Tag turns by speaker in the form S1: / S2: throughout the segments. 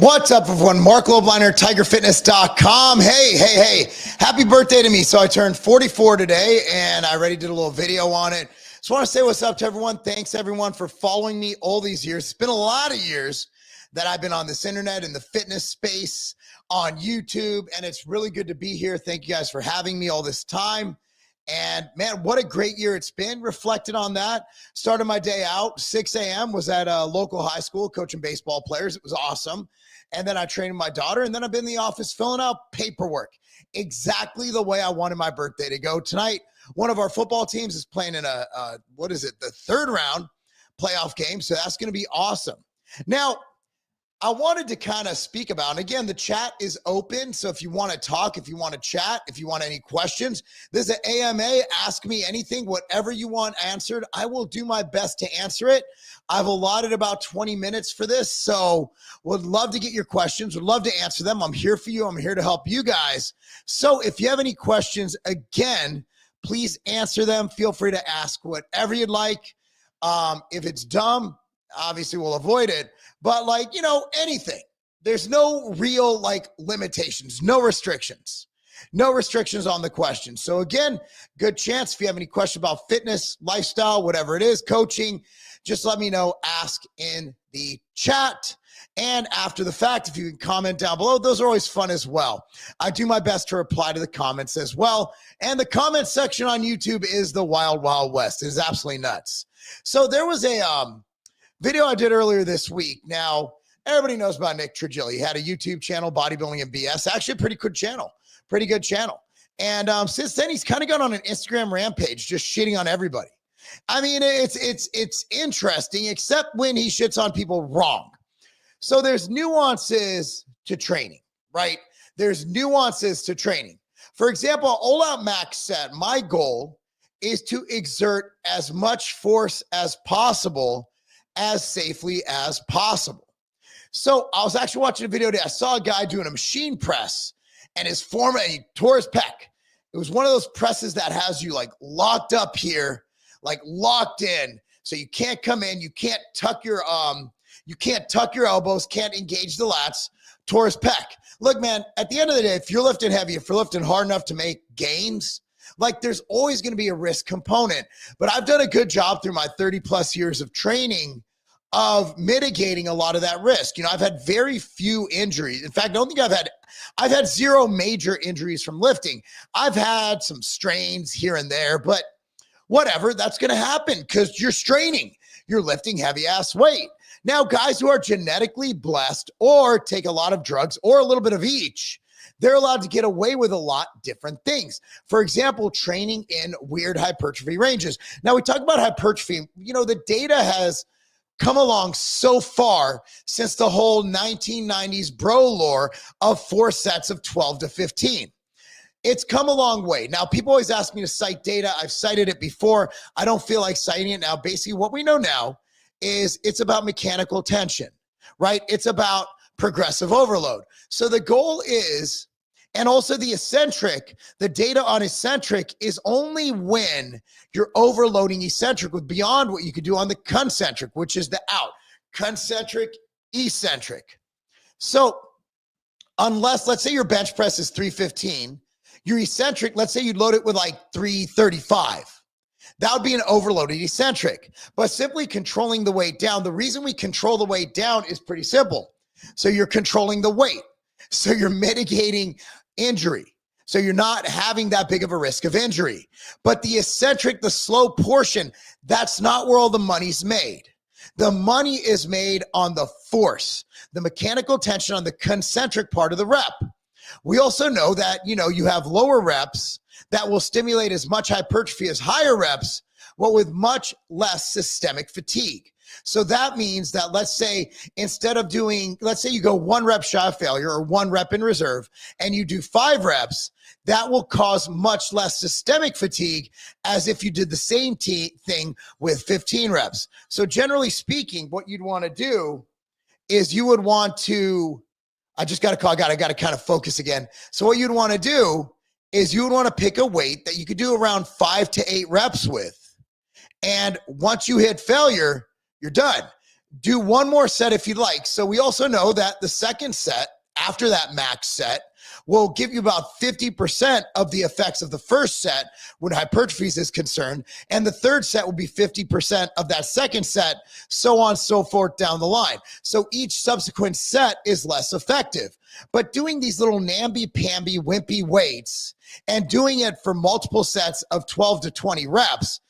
S1: What's up, everyone? Marc Lobliner, TigerFitness.com. Hey. Happy birthday to me. So I turned 44 today, and I already did a little video on it. Just want to say what's up to everyone. Thanks, everyone, for following me all these years. It's been a lot of years that I've been on this internet in the fitness space on YouTube, and it's really good to be here. Thank you guys for having me all this time. And man, what a great year it's been. Reflected on that. Started my day out, 6 a.m. was at a local high school coaching baseball players. It was awesome. And then I trained my daughter, and then I've been in the office filling out paperwork exactly the way I wanted my birthday to go. Tonight, one of our football teams is playing in the third round playoff game. So that's going to be awesome. Now, I wanted to kind of speak about, and again, the chat is open. So if you want to talk, if you want to chat, if you want any questions, there's an AMA, ask me anything, whatever you want answered. I will do my best to answer it. I've allotted about 20 minutes for this. So would love to get your questions, would love to answer them. I'm here for you. I'm here to help you guys. So if you have any questions, again, please answer them. Feel free to ask whatever you'd like. If it's dumb, obviously we'll avoid it, but anything. There's no real limitations, no restrictions on the question. So again, good chance if you have any question about fitness, lifestyle, whatever it is, coaching, just let me know, ask in the chat. And after the fact, if you can comment down below, those are always fun as well. I do my best to reply to the comments as well. And the comment section on YouTube is the wild, wild west. It is absolutely nuts. So there was a, video I did earlier this week. Now, everybody knows about Nick Trigilli. He had a YouTube channel, Bodybuilding and BS. Actually, a pretty good channel. And since then, he's kind of gone on an Instagram rampage, just shitting on everybody. I mean, it's interesting, except when he shits on people wrong. So there's nuances to training, right? There's nuances to training. For example, All Out Max said, my goal is to exert as much force as possible as safely as possible. So I was actually watching a video today. I saw a guy doing a machine press, and he tore his pec. It was one of those presses that has you locked up here, locked in. So you can't come in, you can't tuck your elbows, can't engage the lats. Tore his pec. Look, man, at the end of the day, if you're lifting heavy, if you're lifting hard enough to make gains, there's always going to be a risk component. But I've done a good job through my 30 plus years of training of mitigating a lot of that risk. I've had very few injuries. In fact, I don't think I've had zero major injuries from lifting. I've had some strains here and there, but whatever, that's going to happen because you're straining. You're lifting heavy ass weight. Now, guys who are genetically blessed or take a lot of drugs or a little bit of each, they're allowed to get away with a lot different things. For example, training in weird hypertrophy ranges. Now, we talk about hypertrophy. The data has come along so far since the whole 1990s bro lore of 4 sets of 12 to 15. It's come a long way. Now, people always ask me to cite data. I've cited it before. I don't feel like citing it now. Basically, what we know now is it's about mechanical tension, right? It's about progressive overload. So the goal is, and also the eccentric, the data on eccentric is only when you're overloading eccentric with beyond what you could do on the concentric, which is the out. Concentric, eccentric. So unless, let's say your bench press is 315, your eccentric, let's say you load it with 335. That would be an overloaded eccentric. But simply controlling the weight down, the reason we control the weight down is pretty simple. So you're controlling the weight. So you're mitigating injury. So you're not having that big of a risk of injury. But the eccentric, the slow portion, that's not where all the money's made. The money is made on the force, the mechanical tension on the concentric part of the rep. We also know that, you have lower reps that will stimulate as much hypertrophy as higher reps, but with much less systemic fatigue. So that means that let's say you go 1 rep shy of failure or 1 rep in reserve and you do 5 reps, that will cause much less systemic fatigue as if you did the same thing with 15 reps. So generally speaking, what you'd want to do is you would want to, I got to kind of focus again. So what you'd want to do is you would want to pick a weight that you could do around 5 to 8 reps with. And once you hit failure, you're done. Do one more set if you'd like. So we also know that the second set, after that max set, will give you about 50% of the effects of the first set when hypertrophies is concerned. And the third set will be 50% of that second set, so on and so forth down the line. So each subsequent set is less effective. But doing these little namby-pamby, wimpy weights and doing it for multiple sets of 12 to 20 reps,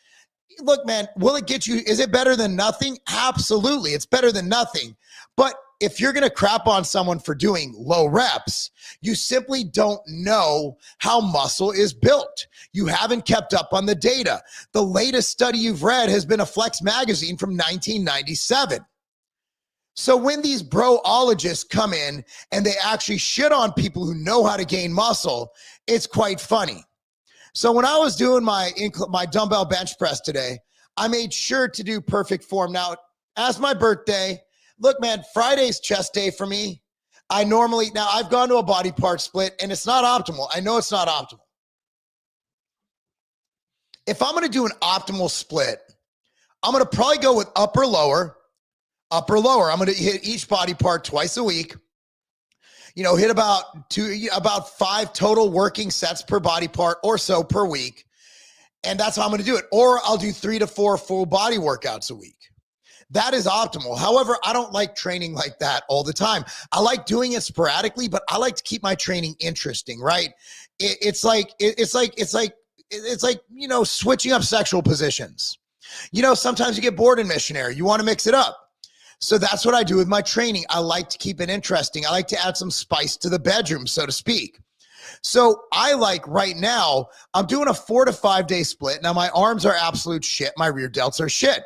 S1: look, man, will it get you? Is it better than nothing? Absolutely. It's better than nothing. But if you're going to crap on someone for doing low reps, you simply don't know how muscle is built. You haven't kept up on the data. The latest study you've read has been a Flex magazine from 1997. So when these broologists come in and they actually shit on people who know how to gain muscle, it's quite funny. So when I was doing my dumbbell bench press today, I made sure to do perfect form. Now, as my birthday, look, man, Friday's chest day for me. Now I've gone to a body part split and it's not optimal. I know it's not optimal. If I'm going to do an optimal split, I'm going to probably go with upper, lower. I'm going to hit each body part twice a week. Hit about 5 total working sets per body part or so per week. And that's how I'm going to do it. Or I'll do 3 to 4 full body workouts a week. That is optimal. However, I don't like training like that all the time. I like doing it sporadically, but I like to keep my training interesting, right? It's like switching up sexual positions. Sometimes you get bored in missionary. You want to mix it up. So that's what I do with my training. I like to keep it interesting. I like to add some spice to the bedroom, so to speak. So right now, I'm doing a 4 to 5 day split. Now my arms are absolute shit. My rear delts are shit.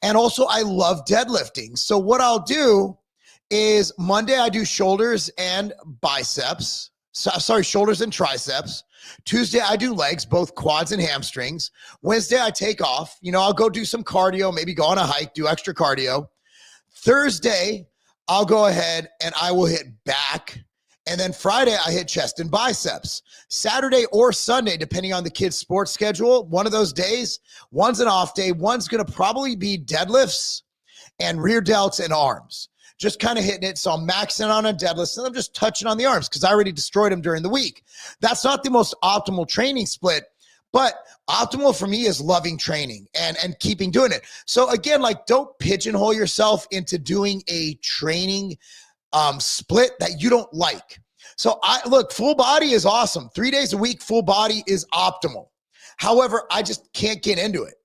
S1: And also I love deadlifting. So what I'll do is Monday I do shoulders and biceps. Shoulders and triceps. Tuesday, I do legs, both quads and hamstrings. Wednesday, I take off. I'll go do some cardio, maybe go on a hike, do extra cardio. Thursday, I'll go ahead and I will hit back. And then Friday, I hit chest and biceps. Saturday or Sunday, depending on the kid's sports schedule, one of those days, one's an off day. One's going to probably be deadlifts and rear delts and arms. Just kind of hitting it. So I'm maxing on deadlifts and I'm just touching on the arms because I already destroyed them during the week. That's not the most optimal training split, but optimal for me is loving training and keeping doing it. So again, don't pigeonhole yourself into doing a training split that you don't like. So full body is awesome. 3 days a week, full body is optimal. However, I just can't get into it.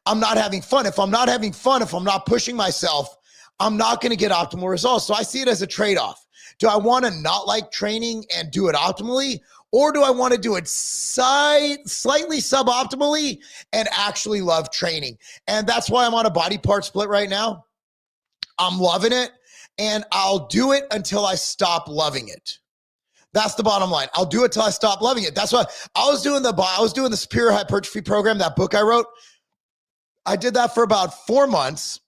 S1: I'm not having fun. If I'm not having fun, if I'm not pushing myself, I'm not going to get optimal results. So I see it as a trade-off. Do I want to not like training and do it optimally? Or do I want to do it slightly suboptimally and actually love training? And that's why I'm on a body part split right now. I'm loving it. And I'll do it until I stop loving it. That's the bottom line. I'll do it till I stop loving it. That's why I was doing the Superior Hypertrophy Program, that book I wrote. I did that for about 4 months.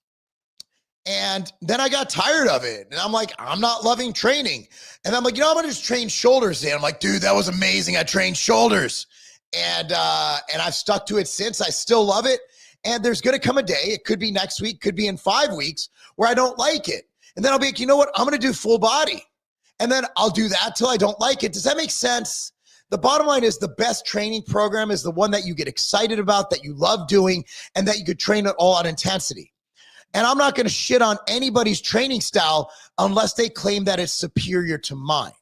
S1: And then I got tired of it. And I'm like, I'm not loving training. And I'm like, I'm going to just train shoulders today. I'm like, dude, that was amazing. I trained shoulders. And I've stuck to it since. I still love it. And there's going to come a day, it could be next week, could be in 5 weeks, where I don't like it. And then I'll be like, you know what? I'm going to do full body. And then I'll do that till I don't like it. Does that make sense? The bottom line is the best training program is the one that you get excited about, that you love doing, and that you could train at all on intensity. And I'm not going to shit on anybody's training style unless they claim that it's superior to mine.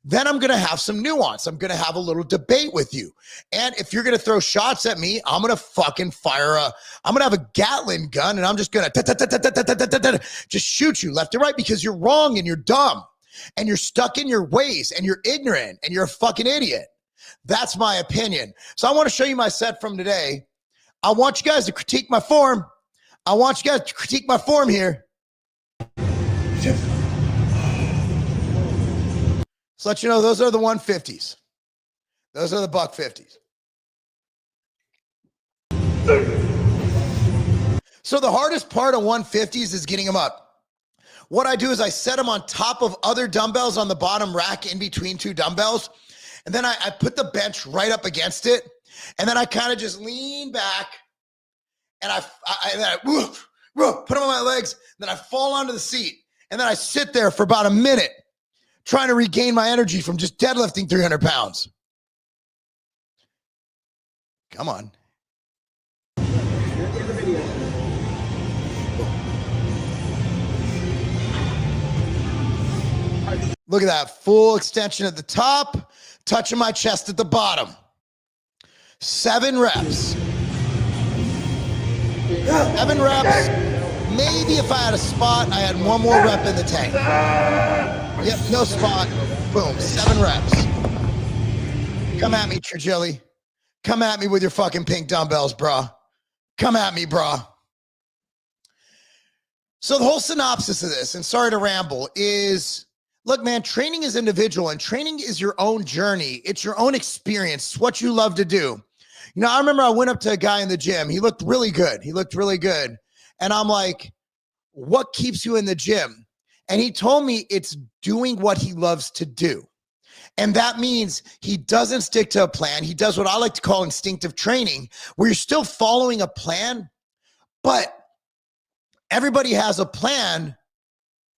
S1: Then I'm going to have some nuance. I'm going to have a little debate with you. And if you're going to throw shots at me, I'm going to fucking I'm going to have a Gatling gun and I'm just going to just shoot you left and right because you're wrong and you're dumb and you're stuck in your ways and you're ignorant and you're a fucking idiot. That's my opinion. So I want to show you my set from today. I want you guys to critique my form. I want you guys to critique my form here. So let you know, those are the 150s. Those are the buck 50s. So the hardest part of 150s is getting them up. What I do is I set them on top of other dumbbells on the bottom rack in between two dumbbells. And then I put the bench right up against it. And then I kind of just lean back. And I put them on my legs. Then I fall onto the seat. And then I sit there for about a minute trying to regain my energy from just deadlifting 300 pounds. Come on. Look at that. Full extension at the top, touching my chest at the bottom. 7 reps. 7 reps. Maybe if I had a spot, I had one more rep in the tank. Yep, no spot. Boom, 7 reps. Come at me, Trigilli. Come at me with your fucking pink dumbbells, brah. Come at me, brah. So the whole synopsis of this, and sorry to ramble, is, look, man, training is individual and training is your own journey. It's your own experience. It's what you love to do. You know, I remember I went up to a guy in the gym. He looked really good. And I'm like, what keeps you in the gym? And he told me it's doing what he loves to do. And that means he doesn't stick to a plan. He does what I like to call instinctive training, where you're still following a plan, but everybody has a plan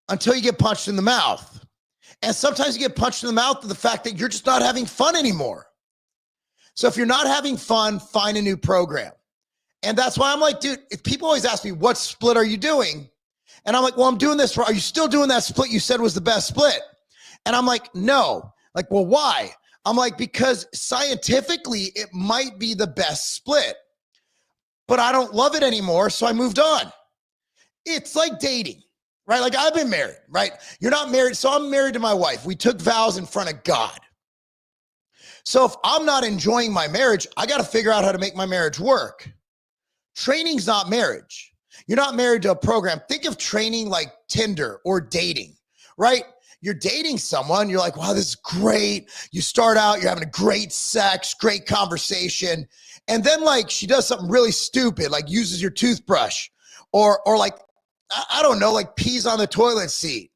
S1: until you get punched in the mouth. And sometimes you get punched in the mouth with the fact that you're just not having fun anymore. So if you're not having fun, find a new program. And that's why I'm like, dude, if people always ask me, what split are you doing? And I'm like, well, I'm doing this. Are you still doing that split you said was the best split? And I'm like, no. Like, well, why? I'm like, because scientifically it might be the best split, but I don't love it anymore. So I moved on. It's like dating, right? Like, I've been married, right? You're not married. So I'm married to my wife. We took vows in front of God. So if I'm not enjoying my marriage, I got to figure out how to make my marriage work. Training's not marriage. You're not married to a program. Think of training like Tinder or dating, right? You're dating someone. You're like, wow, this is great. You start out, you're having a great sex, great conversation. And then like she does something really stupid, like uses your toothbrush or like, I don't know, like pees on the toilet seat.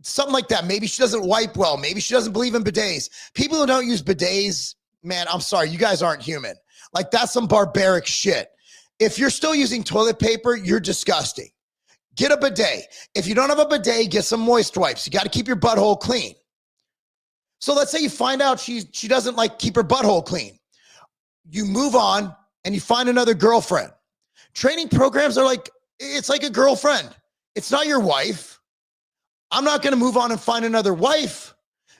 S1: Something like that. Maybe she doesn't wipe well. Maybe she doesn't believe in bidets. People who don't use bidets, man, I'm sorry, you guys aren't human. Like, that's some barbaric shit. If you're still using toilet paper, you're disgusting. Get a bidet. If you don't have a bidet, get some moist wipes. You got to keep your butthole clean. So let's say you find out she doesn't like keep her butthole clean. You move on and you find another girlfriend. Training programs are like, it's like a girlfriend. It's not your wife. I'm not going to move on and find another wife,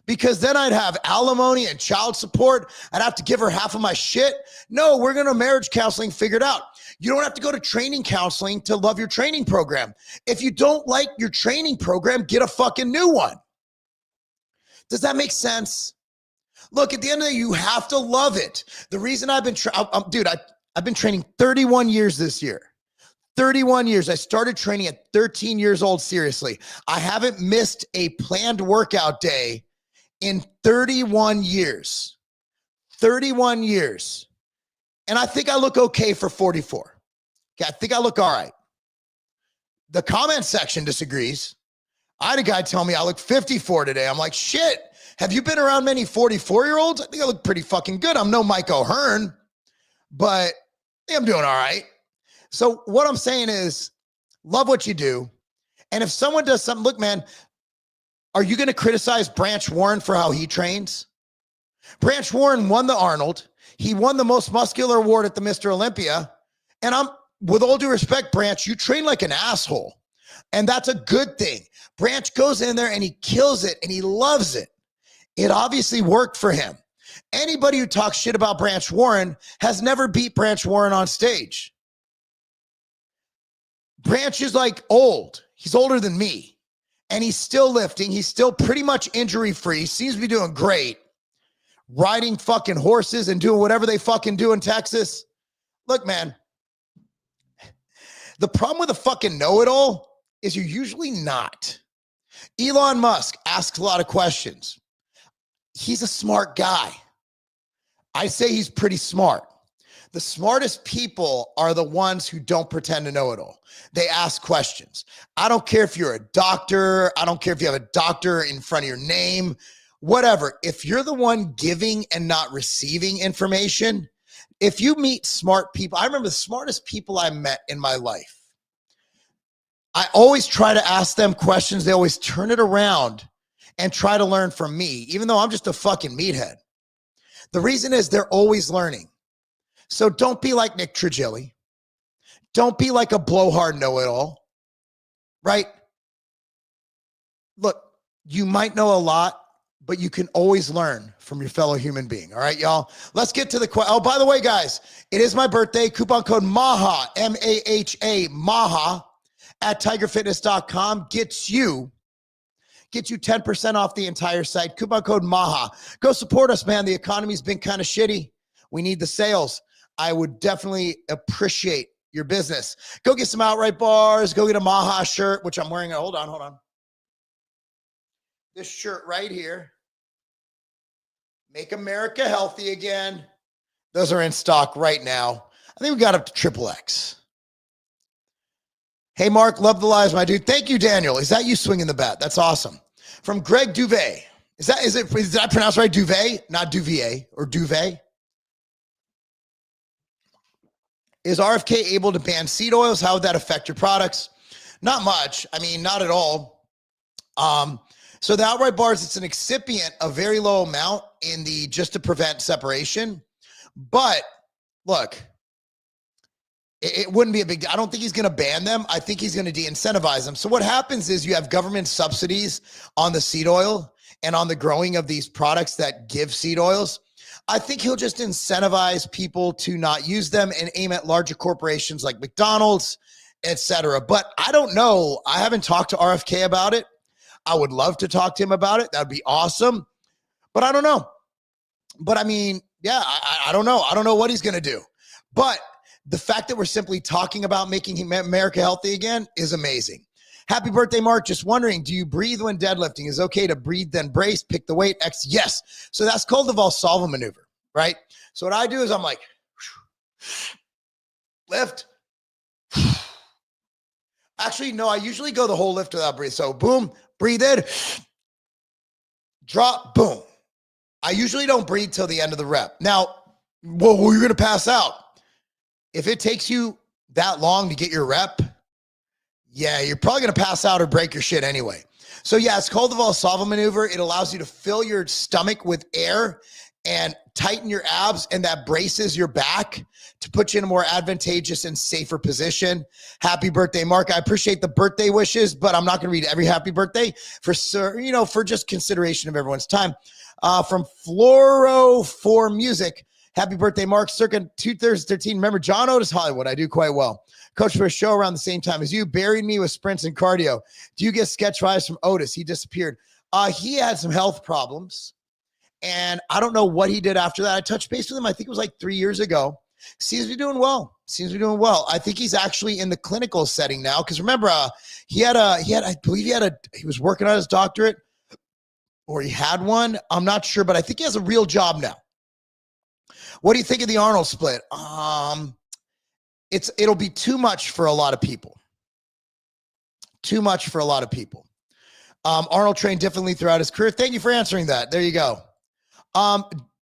S1: because then I'd have alimony and child support. I'd have to give her half of my shit. No, we're going to marriage counseling, figure it out. You don't have to go to training counseling to love your training program. If you don't like your training program, get a fucking new one. Does that make sense? Look, at the end of the day, you have to love it. The reason I've been, I've been training 31 years this year. 31 years. I started training at 13 years old. Seriously, I haven't missed a planned workout day in 31 years. 31 years. And I think I look okay for 44. Okay, I think I look all right. The comment section disagrees. I had a guy tell me I look 54 today. I'm like, shit, have you been around many 44-year-olds? I think I look pretty fucking good. I'm no Mike O'Hearn, but I think I'm doing all right. So what I'm saying is, love what you do. And if someone does something, look, man, are you going to criticize Branch Warren for how he trains? Branch Warren won the Arnold. He won the most muscular award at the Mr. Olympia. And with all due respect, Branch, you train like an asshole. And that's a good thing. Branch goes in there and he kills it and he loves it. It obviously worked for him. Anybody who talks shit about Branch Warren has never beat Branch Warren on stage. Branch is like old. He's older than me. And he's still lifting. He's still pretty much injury-free. Seems to be doing great. Riding fucking horses and doing whatever they fucking do in Texas. Look, man. The problem with a fucking know-it-all is you're usually not. Elon Musk asks a lot of questions. He's a smart guy. I say he's pretty smart. The smartest people are the ones who don't pretend to know it all. They ask questions. I don't care if you're a doctor. I don't care if you have a doctor in front of your name, whatever. If you're the one giving and not receiving information, if you meet smart people, I remember the smartest people I met in my life. I always try to ask them questions. They always turn it around and try to learn from me, even though I'm just a fucking meathead. The reason is they're always learning. So don't be like Nick Trigilli. Don't be like a blowhard know-it-all, right? Look, you might know a lot, but you can always learn from your fellow human being. All right, y'all. Let's get to the question. Oh, by the way, guys, it is my birthday. Coupon code MAHA, M-A-H-A, MAHA at tigerfitness.com gets you 10% off the entire site. Coupon code MAHA. Go support us, man. The economy's been kind of shitty. We need the sales. I would definitely appreciate your business. Go get some outright bars. Go get a MAHA shirt, which I'm wearing. Hold on. This shirt right here. Make America healthy again. Those are in stock right now. I think we got up to XXX. Hey, Mark, love the lives, my dude. Thank you, Daniel. Is that you swinging the bat? That's awesome. From Greg Duvet. Did I pronounce right? Duvet, not Duvier or Duvet. Is RFK able to ban seed oils? How would that affect your products? Not much. I mean, not at all. So the outright bars, it's an excipient, a very low amount in the, just to prevent separation. But look, it wouldn't be a big deal. I don't think he's going to ban them. I think he's going to de-incentivize them. So what happens is you have government subsidies on the seed oil and on the growing of these products that give seed oils. I think he'll just incentivize people to not use them and aim at larger corporations like McDonald's, etc. But I don't know. I haven't talked to RFK about it. I would love to talk to him about it. That'd be awesome. But I don't know. But I mean, yeah, I don't know. I don't know what he's going to do. But the fact that we're simply talking about making America healthy again is amazing. Happy birthday, Mark. Just wondering, do you breathe when deadlifting? Is it okay to breathe, then brace, pick the weight? Yes. So that's called the Valsalva maneuver, right? So what I do is I'm like, lift. Actually, no, I usually go the whole lift without breathing. So boom, breathe in, drop, boom. I usually don't breathe till the end of the rep. Now, well, you're going to pass out. If it takes you that long to get your rep, yeah, you're probably going to pass out or break your shit anyway. So yeah, it's called the Valsalva maneuver. It allows you to fill your stomach with air and tighten your abs, and that braces your back to put you in a more advantageous and safer position. Happy birthday, Mark. I appreciate the birthday wishes, but I'm not going to read every happy birthday for just consideration of everyone's time. From Floro for Music. Happy birthday, Mark. Circa 2013. Remember John Otis Hollywood? I do quite well. Coach for a show around the same time as you. Buried me with sprints and cardio. Do you get sketch vibes from Otis? He disappeared. He had some health problems, and I don't know what he did after that. I touched base with him. I think it was like 3 years ago. Seems to be doing well. I think he's actually in the clinical setting now. Because remember, he was working on his doctorate, or he had one. I'm not sure, but I think he has a real job now. What do you think of the Arnold split? It'll be too much for a lot of people. Arnold trained differently throughout his career. Thank you for answering that. There you go.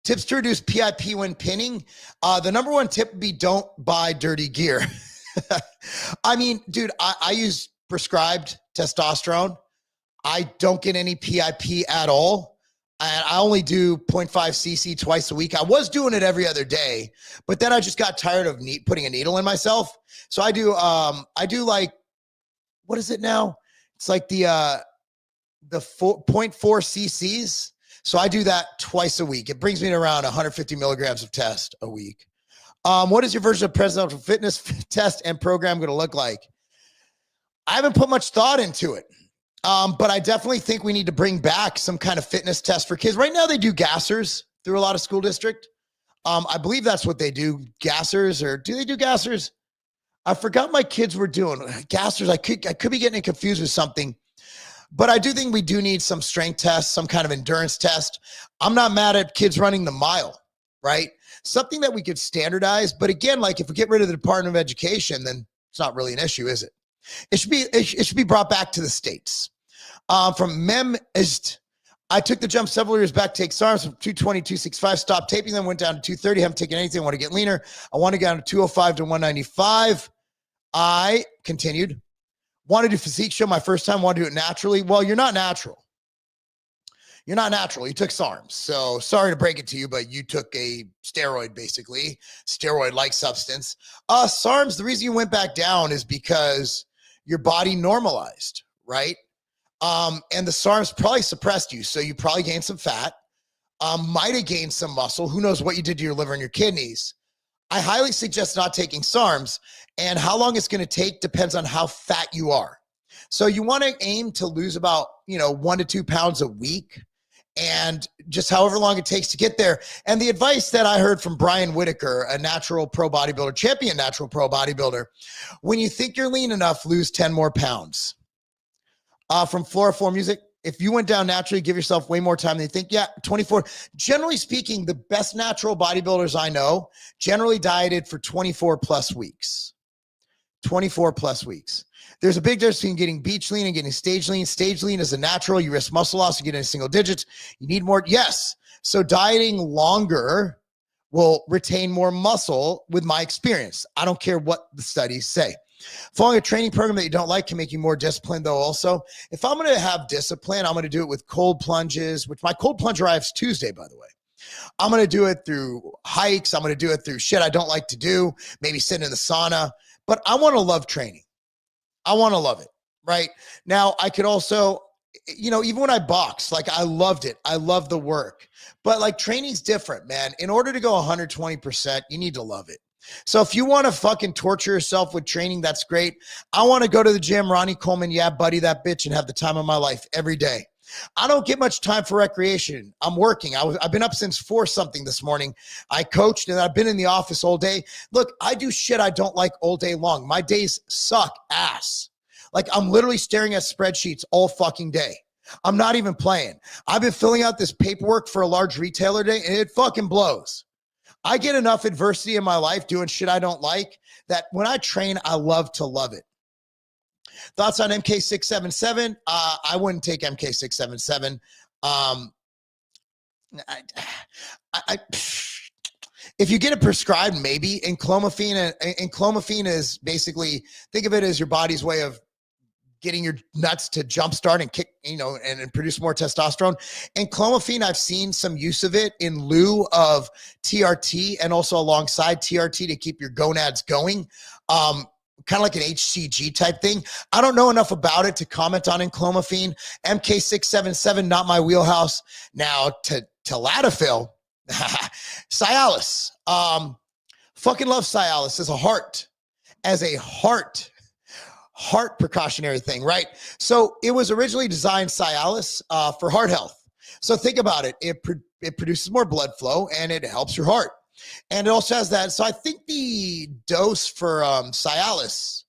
S1: Tips to reduce PIP when pinning. The number one tip would be don't buy dirty gear. I mean, dude, I use prescribed testosterone. I don't get any PIP at all. And I only do 0.5 cc twice a week. I was doing it every other day, but then I just got tired of putting a needle in myself. So I do like, what is it now? It's like the 0.4 cc's. So I do that twice a week. It brings me to around 150 milligrams of test a week. What is your version of presidential fitness test and program going to look like? I haven't put much thought into it. But I definitely think we need to bring back some kind of fitness test for kids. Right now they do gassers through a lot of school district. I believe that's what they do. Gassers, or do they do gassers? I forgot my kids were doing gassers. I could be getting confused with something, but I do think we do need some strength tests, some kind of endurance test. I'm not mad at kids running the mile, right? Something that we could standardize. But again, like if we get rid of the Department of Education, then it's not really an issue, is it? It should be brought back to the states. From Mem is, I took the jump several years back, take SARMs from 220, 265, stopped taping them, went down to 230, haven't taken anything, I want to get leaner. I want to get down to 205 to 195. I continued. Want to do physique show my first time, want to do it naturally. Well, you're not natural. You're not natural. You took SARMs. So sorry to break it to you, but you took a steroid, basically, steroid-like substance. SARMs, the reason you went back down is because your body normalized, right? And the SARMs probably suppressed you. So you probably gained some fat, might have gained some muscle. Who knows what you did to your liver and your kidneys. I highly suggest not taking SARMs, and how long it's going to take depends on how fat you are. So you want to aim to lose about, 1 to 2 pounds a week, and just however long it takes to get there. And the advice that I heard from Brian Whitaker, a natural pro bodybuilder, champion natural pro bodybuilder, when you think you're lean enough, lose 10 more pounds. From Flora4 Music, if you went down naturally, give yourself way more time than you think. Yeah, 24. Generally speaking, the best natural bodybuilders I know generally dieted for 24 plus weeks. 24 plus weeks. There's a big difference between getting beach lean and getting stage lean. Stage lean is a natural. You risk muscle loss. You get into single digits. You need more. Yes. So dieting longer will retain more muscle with my experience. I don't care what the studies say. Following a training program that you don't like can make you more disciplined, though. Also, if I'm going to have discipline, I'm going to do it with cold plunges, which my cold plunge arrives Tuesday, by the way. I'm going to do it through hikes. I'm going to do it through shit I don't like to do, maybe sitting in the sauna. But I want to love training. I want to love it, right? Now, I could also, even when I box, like I loved it. I love the work. But like training's different, man. In order to go 120%, you need to love it. So if you want to fucking torture yourself with training, that's great. I want to go to the gym, Ronnie Coleman, yeah, buddy, that bitch, and have the time of my life every day. I don't get much time for recreation. I'm working. I've been up since 4 something this morning. I coached and I've been in the office all day. Look, I do shit I don't like all day long. My days suck ass. Like I'm literally staring at spreadsheets all fucking day. I'm not even playing. I've been filling out this paperwork for a large retailer today and it fucking blows. I get enough adversity in my life doing shit I don't like that when I train, I love to love it. Thoughts on MK677? I wouldn't take MK677. If you get it prescribed, maybe. Enclomiphene is basically, think of it as your body's way of getting your nuts to jumpstart and kick, and produce more testosterone. And clomiphene, I've seen some use of it in lieu of TRT and also alongside TRT to keep your gonads going. Kind of like an HCG type thing. I don't know enough about it to comment on enclomiphene. MK677, not my wheelhouse. Now to Tadalafil, Cialis. Fucking love Cialis as a heart precautionary thing, right? So it was originally designed, Cialis, for heart health. So think about it. It produces more blood flow and it helps your heart. And it also has that. So I think the dose for Cialis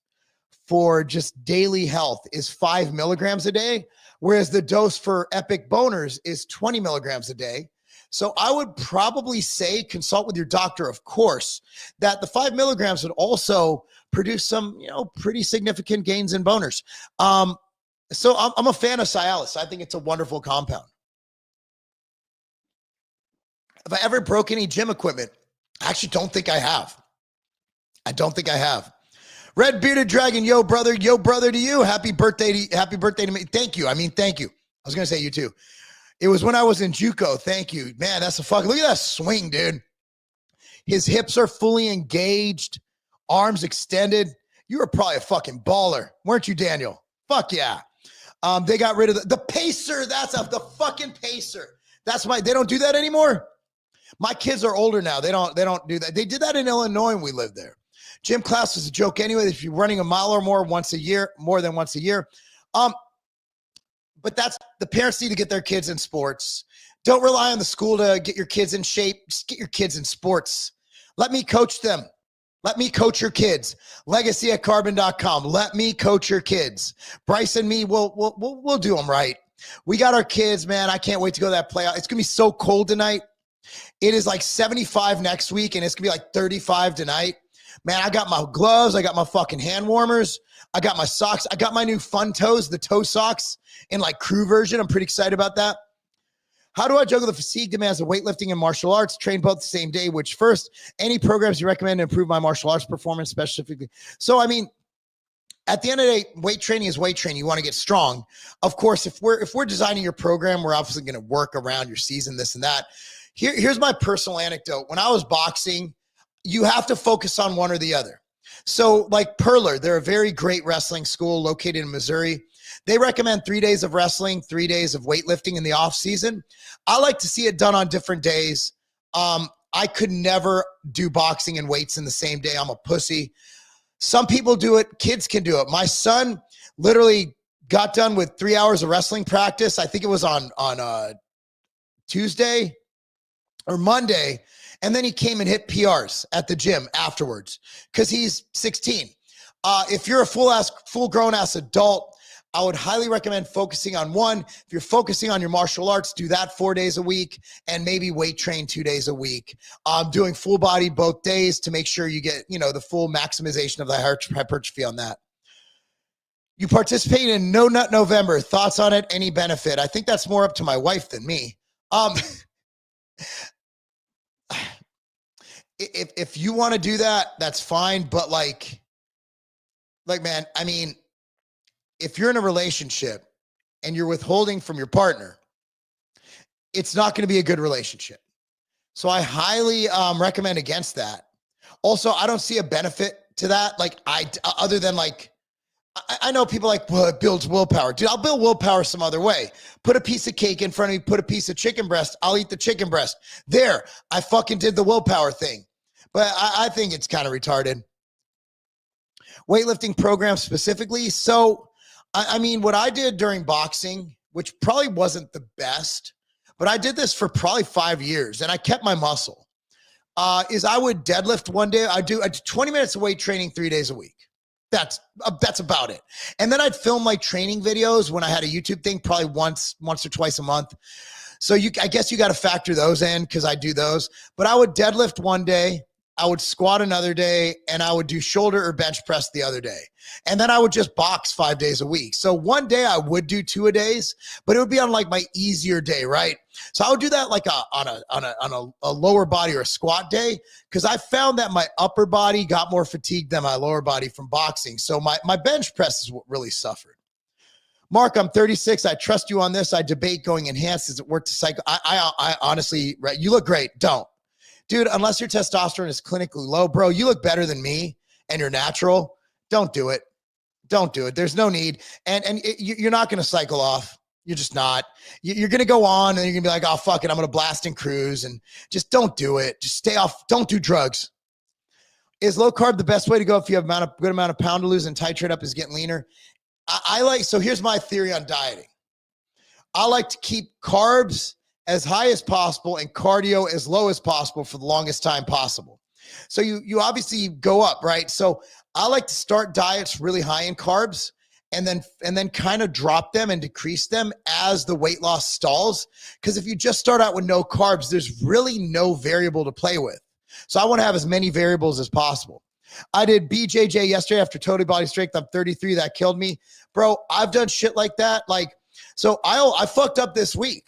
S1: for just daily health is 5 milligrams a day, whereas the dose for Epic Boners is 20 milligrams a day. So I would probably say consult with your doctor, of course, that the 5 milligrams would also produce some, pretty significant gains in boners. So I'm a fan of Cialis. I think it's a wonderful compound. Have I ever broke any gym equipment? I actually don't think I have. Red Bearded Dragon, yo brother to you. Happy birthday to me. Thank you. Thank you. I was going to say you too. It was when I was in JUCO. Thank you, man. That's a fucking, look at that swing, dude. His hips are fully engaged, arms extended. You were probably a fucking baller, weren't you, Daniel? Fuck yeah. They got rid of the pacer. The fucking pacer. They don't do that anymore. My kids are older now. They don't do that. They did that in Illinois when we lived there. Gym class was a joke anyway. If you're running a mile or more more than once a year. But that's, the parents need to get their kids in sports. Don't rely on the school to get your kids in shape. Just get your kids in sports. Let me coach them. Let me coach your kids. Legacy@carbon.com. Let me coach your kids. Bryce and me, we'll do them right. We got our kids, man. I can't wait to go to that playoff. It's going to be so cold tonight. It is like 75 next week, and it's going to be like 35 tonight. Man, I got my gloves. I got my fucking hand warmers. I got my socks. I got my new Fun Toes, the toe socks in like crew version. I'm pretty excited about that. How do I juggle the fatigue demands of weightlifting and martial arts? Train both the same day. Which first? Any programs you recommend to improve my martial arts performance specifically? So, At the end of the day, weight training is weight training. You want to get strong. Of course, if we're designing your program, we're obviously going to work around your season, this and that. Here's my personal anecdote. When I was boxing, you have to focus on one or the other. So like Perler, they're a very great wrestling school located in Missouri. They recommend 3 days of wrestling, 3 days of weightlifting in the off season. I like to see it done on different days. I could never do boxing and weights in the same day. I'm a pussy. Some people do it. Kids can do it. My son literally got done with 3 hours of wrestling practice. I think it was on Tuesday or Monday. And then he came and hit PRs at the gym afterwards because he's 16. If you're a full grown ass adult, I would highly recommend focusing on one. If you're focusing on your martial arts, do that 4 days a week and maybe weight train 2 days a week. Doing full body both days to make sure you get, the full maximization of the hypertrophy on that. You participate in No Nut November. Thoughts on it? Any benefit? I think that's more up to my wife than me. If you want to do that, that's fine. But like, man, I mean, if you're in a relationship and you're withholding from your partner, it's not going to be a good relationship. So I highly recommend against that. Also, I don't see a benefit to that. Like other than like, I know people like, well, it builds willpower. Dude, I'll build willpower some other way. Put a piece of cake in front of me, put a piece of chicken breast. I'll eat the chicken breast. There, I fucking did the willpower thing. But I think it's kind of retarded. Weightlifting program specifically. So, I mean, what I did during boxing, which probably wasn't the best, but I did this for probably 5 years and I kept my muscle, is I would deadlift one day. I do 20 minutes of weight training 3 days a week. That's about it. And then I'd film like training videos when I had a YouTube thing, probably once or twice a month. So I guess you got to factor those in because I do those. But I would deadlift one day, I would squat another day, and I would do shoulder or bench press the other day. And then I would just box 5 days a week. So one day I would do 2 a days, but it would be on like my easier day, right? So I would do that like on a lower body or a squat day because I found that my upper body got more fatigued than my lower body from boxing. So my bench press is what really suffered. Mark, I'm 36. I trust you on this. I debate going enhanced. Does it work to cycle? I honestly, right, you look great. Don't. Dude, unless your testosterone is clinically low, bro, you look better than me and you're natural. Don't do it. Don't do it. There's no need. And you're not going to cycle off. You're just not. You're going to go on and you're going to be like, oh, fuck it. I'm going to blast and cruise. And just don't do it. Just stay off. Don't do drugs. Is low carb the best way to go if you have a good amount of pound to lose and titrate up is getting leaner? So here's my theory on dieting. I like to keep carbs as high as possible and cardio as low as possible for the longest time possible. So you obviously go up, right? So I like to start diets really high in carbs and then kind of drop them and decrease them as the weight loss stalls. Because if you just start out with no carbs, there's really no variable to play with. So I want to have as many variables as possible. I did BJJ yesterday after Total Body Strength. I'm 33. That killed me. Bro, I've done shit like that. So I fucked up this week.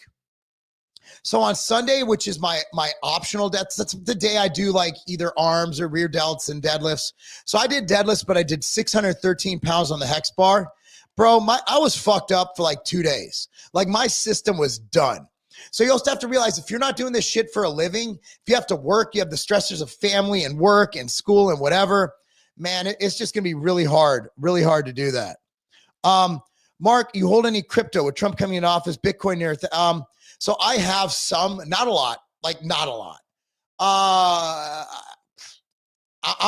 S1: So on Sunday, which is my optional, that's the day I do like either arms or rear delts and deadlifts. So I did deadlifts, but I did 613 pounds on the hex bar. Bro, I was fucked up for like 2 days. Like my system was done. So you also have to realize if you're not doing this shit for a living, if you have to work, you have the stressors of family and work and school and whatever, man, it's just going to be really hard to do that. Mark, you hold any crypto with Trump coming into office, Bitcoin near, so I have some, not a lot. I'm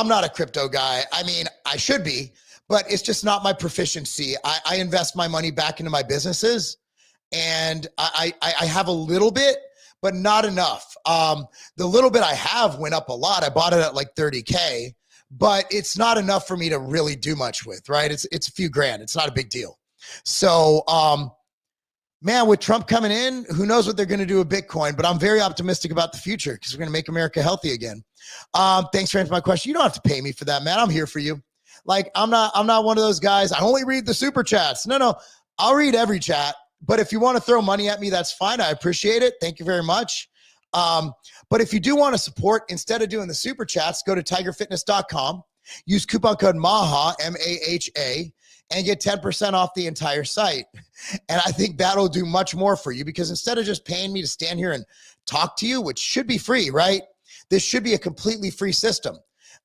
S1: not a crypto guy. I mean, I should be, but it's just not my proficiency. I invest my money back into my businesses and I have a little bit, but not enough. The little bit I have went up a lot. I bought it at like 30K, but it's not enough for me to really do much with, right? It's a few grand. It's not a big deal. So, man, with Trump coming in, who knows what they're going to do with Bitcoin, but I'm very optimistic about the future because we're going to make America healthy again. Thanks for answering my question. You don't have to pay me for that, man. I'm here for you. Like, I'm not one of those guys. I only read the super chats. No, I'll read every chat, but if you want to throw money at me, that's fine. I appreciate it. Thank you very much. But if you do want to support, instead of doing the super chats, go to tigerfitness.com, use coupon code MAHA, MAHA, and get 10% off the entire site. And I think that'll do much more for you, because instead of just paying me to stand here and talk to you, which should be free, right? This should be a completely free system.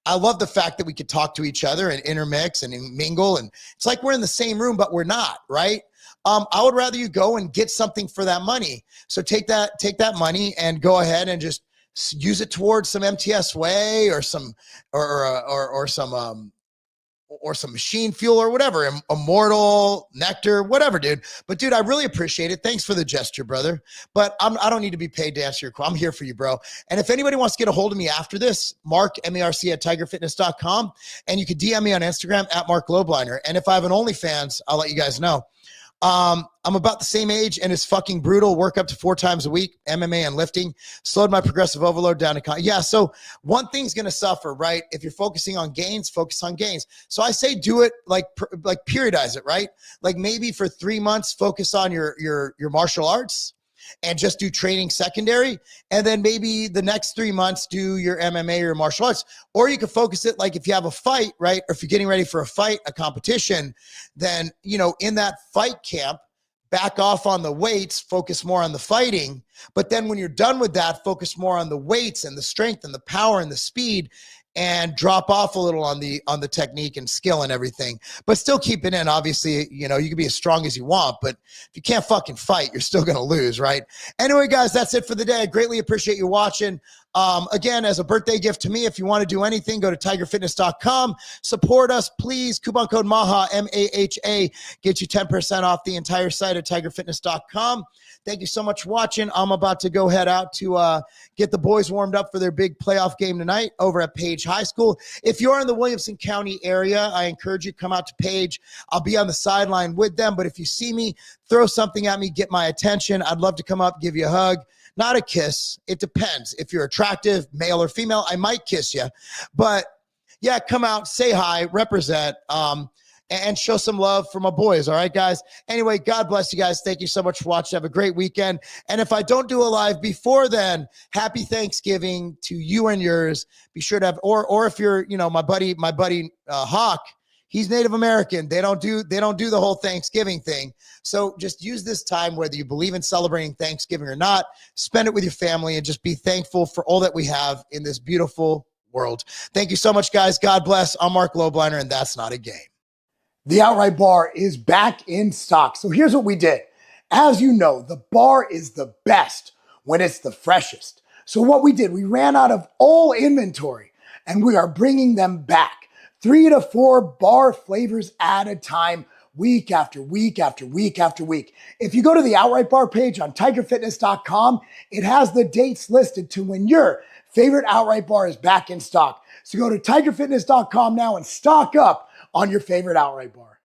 S1: I love the fact that we could talk to each other and intermix and mingle. And it's like we're in the same room, but we're not, right? I would rather you go and get something for that money. So take that money and go ahead and just use it towards some MTS whey or some machine fuel or whatever, immortal nectar, whatever, dude. But dude, I really appreciate it. Thanks for the gesture, brother. But I don't need to be paid to answer your call. I'm here for you, bro. And if anybody wants to get a hold of me after this, Marc, M-A-R-C at tigerfitness.com. And you can DM me on Instagram at Marc Lobliner. And if I have an OnlyFans, I'll let you guys know. I'm about the same age and it's fucking brutal. Work up to 4 times a week, MMA and lifting. Slowed my progressive overload down to yeah. So one thing's going to suffer, right? If you're focusing on gains, focus on gains. So I say do it like periodize it, right? Like maybe for 3 months, focus on your martial arts and just do training secondary. And then maybe the next 3 months, do your MMA or your martial arts. Or you can focus it like if you have a fight, right? Or if you're getting ready for a fight, a competition, then, you know, in that fight camp, back off on the weights, focus more on the fighting. But then when you're done with that, focus more on the weights and the strength and the power and the speed, and drop off a little on the technique and skill and everything, but still keep it in. Obviously, you know, you can be as strong as you want, but if you can't fucking fight, you're still going to lose, right? Anyway, guys, that's it for the day. I greatly appreciate you watching. Again, as a birthday gift to me, if you want to do anything, go to tigerfitness.com. Support us, please. Coupon code MAHA, M-A-H-A, get you 10% off the entire site at tigerfitness.com. Thank you so much for watching. I'm about to go head out to get the boys warmed up for their big playoff game tonight over at Page High School. If you're in the Williamson County area, I encourage you to come out to Page. I'll be on the sideline with them, but if you see me, throw something at me, get my attention. I'd love to come up, give you a hug. Not a kiss. It depends. If you're attractive, male or female, I might kiss you. But yeah, come out, say hi, represent, and show some love for my boys. All right, guys. Anyway, God bless you guys. Thank you so much for watching. Have a great weekend. And if I don't do a live before then, happy Thanksgiving to you and yours. Be sure to have, or if you're, you know, my buddy Hawk, he's Native American. They don't do the whole Thanksgiving thing. So just use this time, whether you believe in celebrating Thanksgiving or not, spend it with your family and just be thankful for all that we have in this beautiful world. Thank you so much, guys. God bless. I'm Marc Lobliner, and that's not a game.
S2: The Outright Bar is back in stock. So here's what we did. As you know, the bar is the best when it's the freshest. So what we did, we ran out of all inventory and we are bringing them back. 3 to 4 bar flavors at a time, week after week after week after week. If you go to the Outright Bar page on tigerfitness.com, it has the dates listed to when your favorite Outright Bar is back in stock. So go to tigerfitness.com now and stock up on your favorite Outright Bar.